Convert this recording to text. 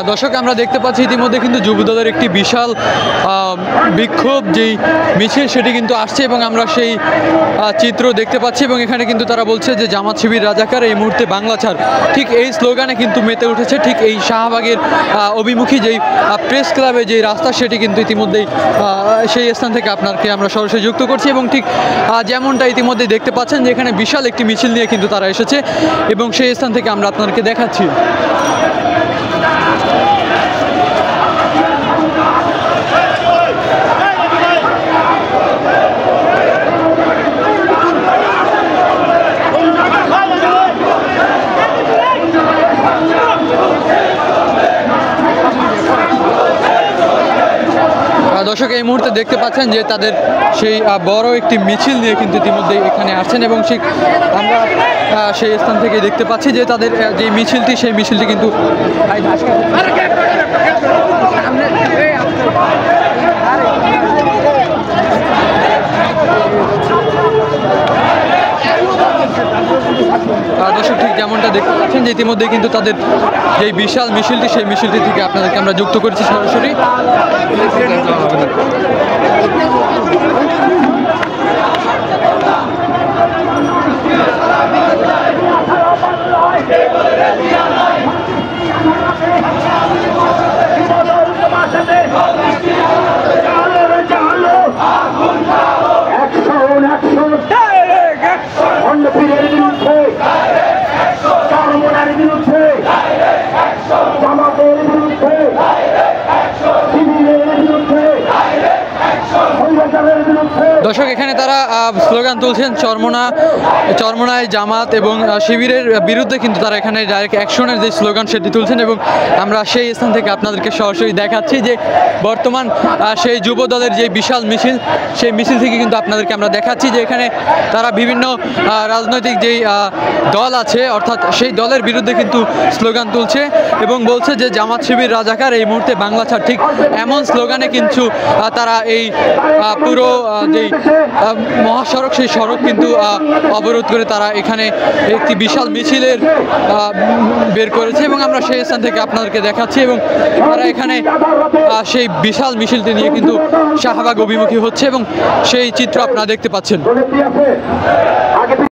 দর্শক আমরা দেখতে পাচ্ছি ইতিমধ্যে কিন্তু যুবদলের একটি বিশাল বিক্ষোভ যেই মিছিল সেটি কিন্তু আসছে এবং আমরা সেই চিত্র দেখতে পাচ্ছি এবং এখানে কিন্তু তারা বলছে যে জামাত শিবির রাজাকার এই মুহূর্তে বাংলা ছাড়, ঠিক এই স্লোগানে কিন্তু মেতে উঠেছে ঠিক এই শাহবাগের অভিমুখী যেই প্রেস ক্লাবে যেই রাস্তা সেটি কিন্তু ইতিমধ্যেই সেই স্থান থেকে আপনাকে আমরা সরাসরি যুক্ত করছি এবং ঠিক যেমনটা ইতিমধ্যে দেখতে পাচ্ছেন যে এখানে বিশাল একটি মিছিল নিয়ে কিন্তু তারা এসেছে এবং সেই স্থান থেকে আমরা আপনাদেরকে দেখাচ্ছি। দর্শক এই মুহূর্তে দেখতে পাচ্ছেন যে তাদের সেই বড় একটি মিছিল নিয়ে কিন্তু ইতিমধ্যে এখানে আসছেন এবং ঠিক আমরা সেই স্থান থেকে দেখতে পাচ্ছি যে তাদের যে মিছিলটি সেই মিছিলটি কিন্তু দর্শক ঠিক যেমনটা দেখতে পাচ্ছেন যে ইতিমধ্যে কিন্তু তাদের যে বিশাল মিছিলটি সেই মিছিলটি থেকে আপনাদেরকে আমরা যুক্ত করেছি সরাসরি। দর্শক এখানে তারা স্লোগান তুলছেন চরমোনায় জামাত এবং শিবিরের বিরুদ্ধে কিন্তু তারা এখানে ডাইরেক্ট অ্যাকশনের যে স্লোগান সেটি তুলছেন এবং আমরা সেই স্থান থেকে আপনাদেরকে সরাসরি দেখাচ্ছি যে বর্তমান সেই যুব দলের যে বিশাল মিছিল সেই মিছিল থেকে কিন্তু আপনাদেরকে আমরা দেখাচ্ছি যে এখানে তারা বিভিন্ন রাজনৈতিক যেই দল আছে অর্থাৎ সেই দলের বিরুদ্ধে কিন্তু স্লোগান তুলছে এবং বলছে যে জামাত শিবির রাজাকার এই মুহূর্তে বাংলা ছাড়, ঠিক এমন স্লোগানে কিন্তু তারা এই পুরো যেই মহাসড়ক সেই সড়ক কিন্তু অবরোধ করে তারা এখানে একটি বিশাল মিছিলের বের করেছে এবং আমরা সেই স্থান থেকে আপনাদেরকে দেখাচ্ছি এবং তারা এখানে সেই বিশাল মিছিলটি নিয়ে কিন্তু শাহবাগ অভিমুখী হচ্ছে এবং সেই চিত্র আপনারা দেখতে পাচ্ছেন।